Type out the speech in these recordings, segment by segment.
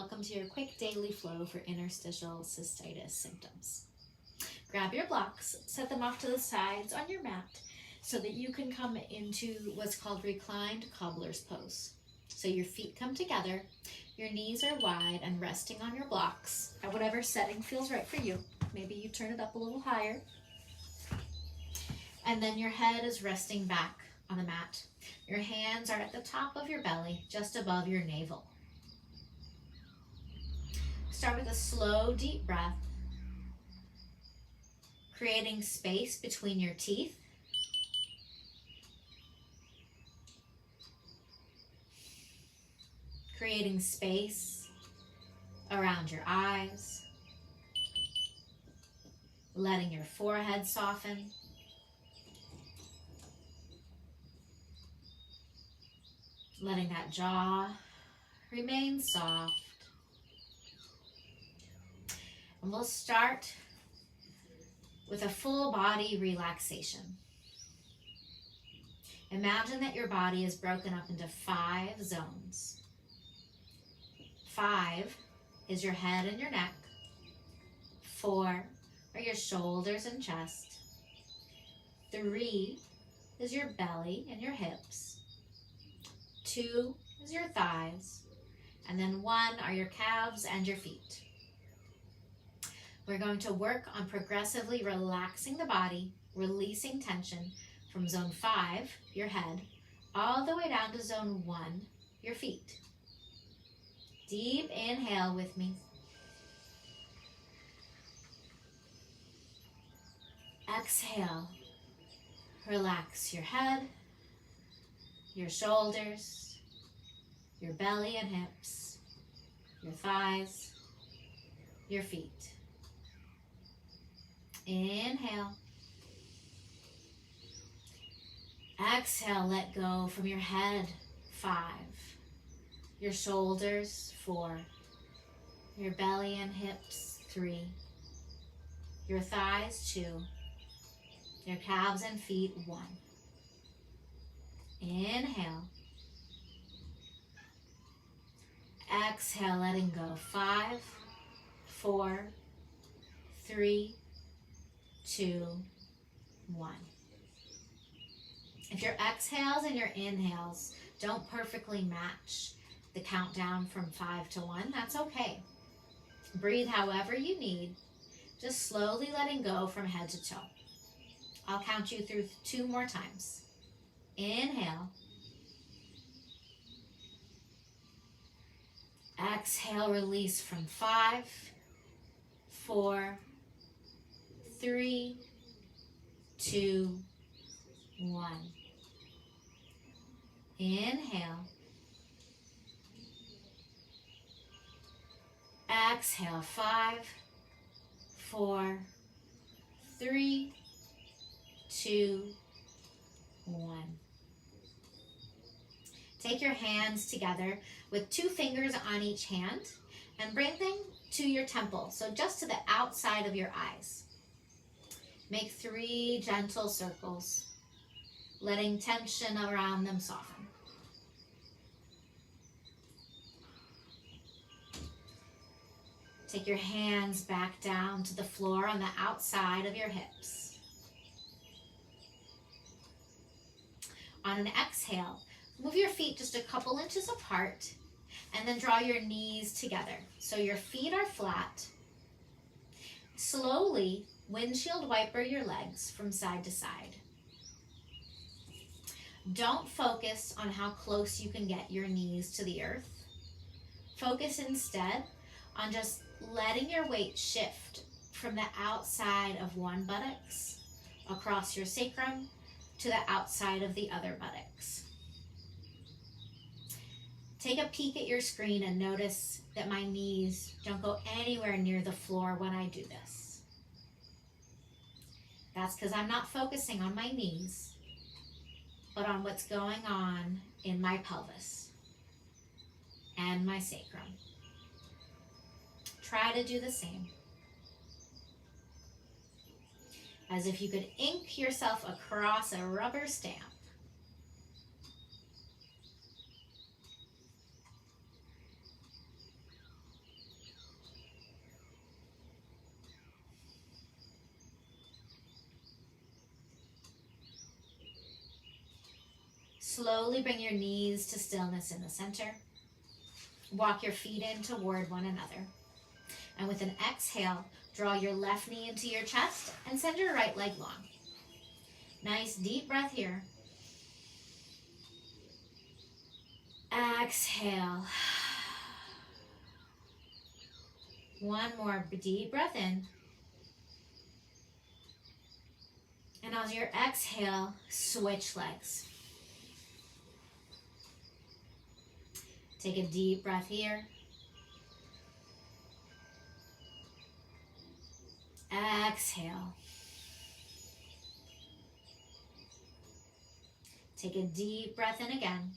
welcome to your quick daily flow for interstitial cystitis symptoms. Grab your blocks, set them off to the sides on your mat so that you can come into what's called reclined cobbler's pose. So your feet come together, your knees are wide and resting on your blocks at whatever setting feels right for you. Maybe you turn it up a little higher. And then your head is resting back on the mat. Your hands are at the top of your belly, just above your navel. Start with a slow, deep breath, creating space between your teeth. Creating space around your eyes. Letting your forehead soften. Letting that jaw remain soft. And we'll start with a full body relaxation. Imagine that your body is broken up into 5 zones. 5 is your head and your neck. 4 are your shoulders and chest. 3 is your belly and your hips. 2 is your thighs. And then 1 are your calves and your feet. We're going to work on progressively relaxing the body, releasing tension from zone 5, your head, all the way down to zone 1, your feet. Deep inhale with me. Exhale. Relax your head, your shoulders, your belly and hips, your thighs, your feet. Inhale. Exhale, let go from your head, 5. Your shoulders, 4. Your belly and hips, 3. Your thighs, 2. Your calves and feet, 1. Inhale. Exhale, letting go, 5, 4, 3, 2, 1. If your exhales and your inhales don't perfectly match the countdown from 5 to 1, that's okay. Breathe however you need, just slowly letting go from head to toe. I'll count you through 2 more times. Inhale. Exhale, release from 5, 4, 3, 2, 1. Inhale. Exhale, 5, 4, 3, 2, 1. Take your hands together with 2 fingers on each hand and bring them to your temple, so just to the outside of your eyes. Make 3 gentle circles, letting tension around them soften. Take your hands back down to the floor on the outside of your hips. On an exhale, move your feet just a couple inches apart and then draw your knees together so your feet are flat. Slowly windshield wiper your legs from side to side. Don't focus on how close you can get your knees to the earth. Focus instead on just letting your weight shift from the outside of one buttocks across your sacrum to the outside of the other buttocks. Take a peek at your screen and notice that my knees don't go anywhere near the floor when I do this. That's because I'm not focusing on my knees, but on what's going on in my pelvis and my sacrum. Try to do the same. As if you could ink yourself across a rubber stamp. slowly bring your knees to stillness in the center. Walk your feet in toward one another. And with an exhale, draw your left knee into your chest and send your right leg long. Nice deep breath here. Exhale. One more deep breath in. And on your exhale, switch legs. Take a deep breath here. Exhale. Take a deep breath in again.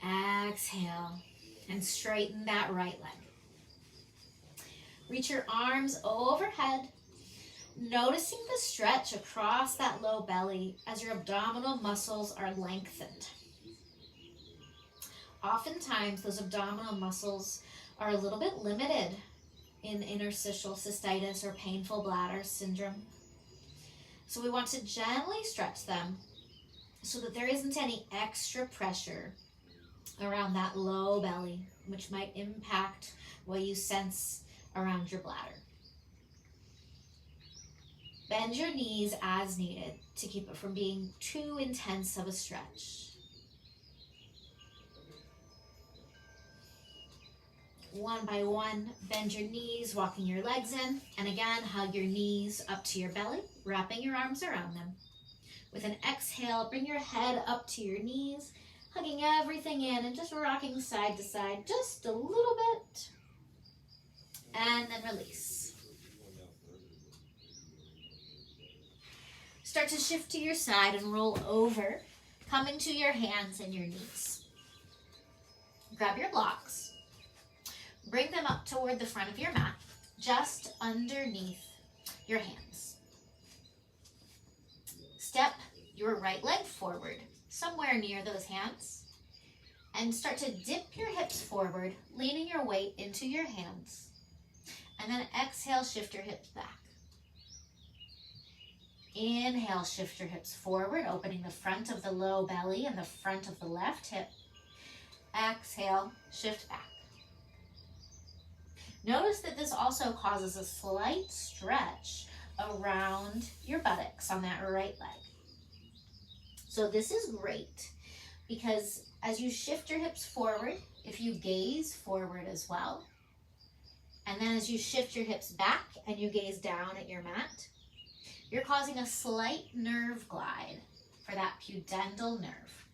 Exhale. And straighten that right leg. Reach your arms overhead, noticing the stretch across that low belly as your abdominal muscles are lengthened. Oftentimes, those abdominal muscles are a little bit limited in interstitial cystitis or painful bladder syndrome. So we want to gently stretch them so that there isn't any extra pressure around that low belly, which might impact what you sense around your bladder. Bend your knees as needed to keep it from being too intense of a stretch. One by one, bend your knees, walking your legs in, and again, hug your knees up to your belly, wrapping your arms around them. With an exhale, bring your head up to your knees, hugging everything in and just rocking side to side just a little bit. And then release. Start to shift to your side and roll over, coming to your hands and your knees. Grab your blocks. Bring them up toward the front of your mat, just underneath your hands. Step your right leg forward, somewhere near those hands, and start to dip your hips forward, leaning your weight into your hands. And then exhale, shift your hips back. Inhale, shift your hips forward, opening the front of the low belly and the front of the left hip. Exhale, shift back. Notice that this also causes a slight stretch around your buttocks on that right leg. So this is great because as you shift your hips forward, if you gaze forward as well, and then as you shift your hips back and you gaze down at your mat, you're causing a slight nerve glide for that pudendal nerve,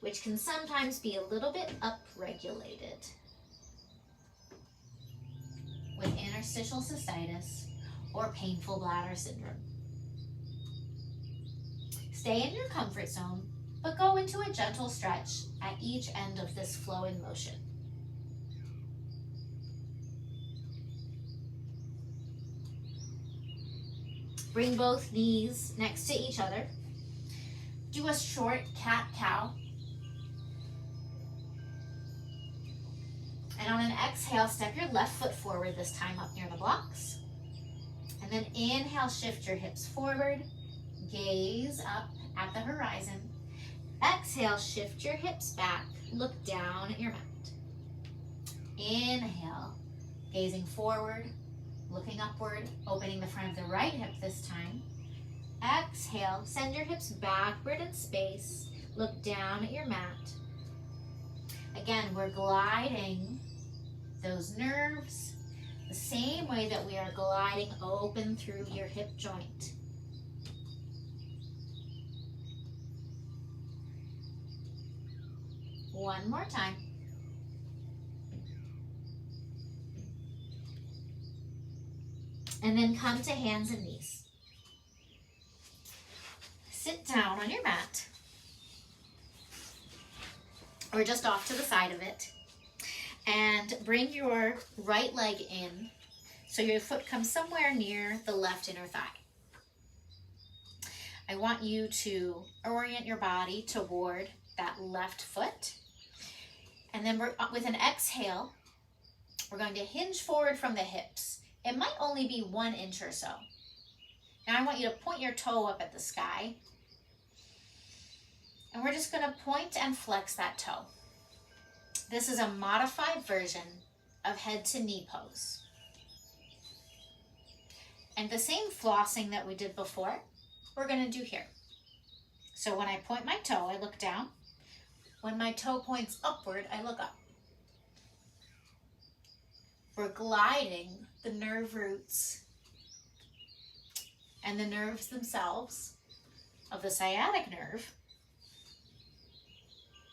which can sometimes be a little bit upregulated with interstitial cystitis or painful bladder syndrome. Stay in your comfort zone, but go into a gentle stretch at each end of this flowing motion. Bring both knees next to each other. Do a short cat-cow. And on an exhale, step your left foot forward, this time up near the blocks. And then inhale, shift your hips forward. Gaze up at the horizon. Exhale, shift your hips back. Look down at your mat. Inhale, gazing forward, looking upward, opening the front of the right hip this time. Exhale, send your hips backward in space. Look down at your mat. Again, we're gliding those nerves the same way that we are gliding open through your hip joint. One more time. And then come to hands and knees. Sit down on your mat, or just off to the side of it, and bring your right leg in so your foot comes somewhere near the left inner thigh. I want you to orient your body toward that left foot, and then with an exhale, we're going to hinge forward from the hips. It might only be 1 inch or so. Now I want you to point your toe up at the sky. And we're just going to point and flex that toe. This is a modified version of head to knee pose. And the same flossing that we did before, we're going to do here. So when I point my toe, I look down. When my toe points upward, I look up. We're gliding the nerve roots and the nerves themselves of the sciatic nerve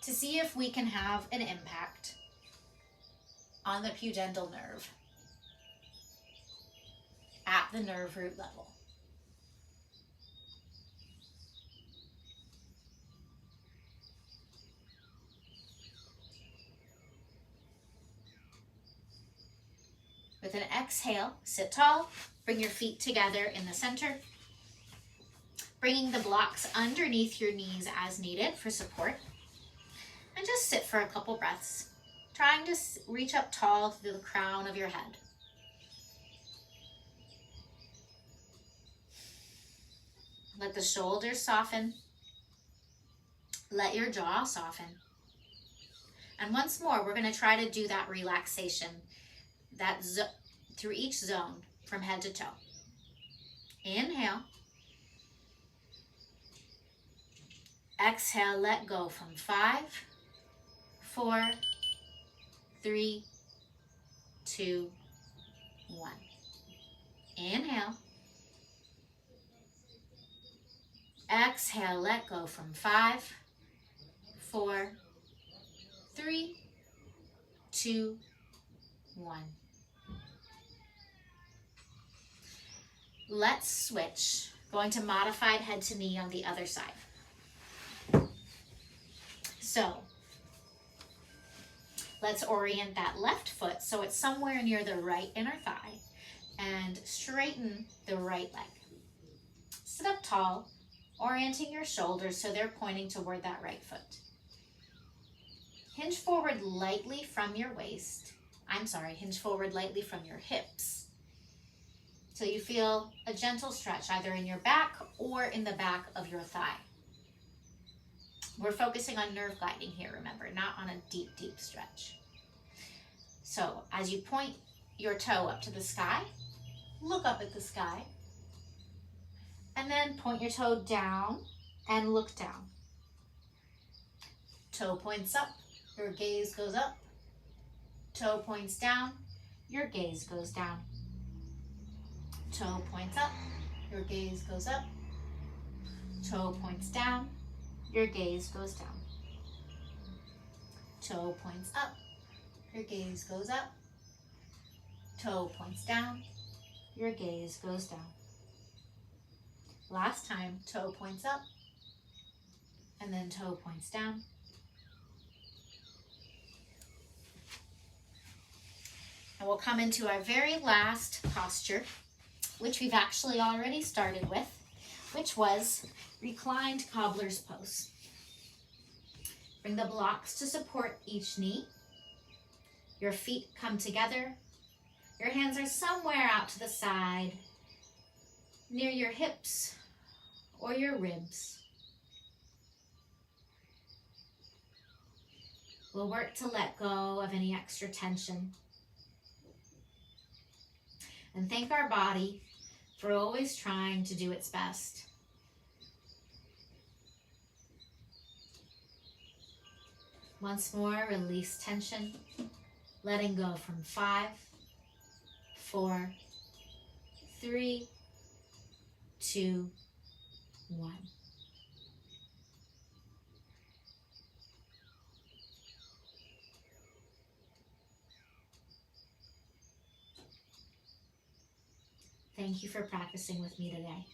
to see if we can have an impact on the pudendal nerve at the nerve root level. With an exhale, sit tall, bring your feet together in the center, bringing the blocks underneath your knees as needed for support, and just sit for a couple breaths, trying to reach up tall through the crown of your head. Let the shoulders soften, let your jaw soften. And once more, we're going to try to do that relaxation through each zone from head to toe. Inhale. Exhale, let go from 5, 4, 3, 2, 1. Inhale. Exhale, let go from 5, 4, 3, 2, 1. Let's switch, going to modified head to knee on the other side. So let's orient that left foot so it's somewhere near the right inner thigh and straighten the right leg. Sit up tall, orienting your shoulders so they're pointing toward that right foot. Hinge forward lightly from your waist. Hinge forward lightly from your hips. So you feel a gentle stretch either in your back or in the back of your thigh. We're focusing on nerve gliding here, remember, not on a deep, deep stretch. So as you point your toe up to the sky, look up at the sky, and then point your toe down and look down. Toe points up, your gaze goes up. Toe points down, your gaze goes down. Toe points up, your gaze goes up. Toe points down, your gaze goes down. Toe points up, your gaze goes up. Toe points down, your gaze goes down. Last time, toe points up, and then toe points down. And we'll come into our very last posture, which we've actually already started with, which was reclined cobbler's pose. Bring the blocks to support each knee. Your feet come together. Your hands are somewhere out to the side, near your hips or your ribs. We'll work to let go of any extra tension. And thank our body for always trying to do its best. Once more, release tension, letting go from 5, 4, 3, 2, 1. Thank you for practicing with me today.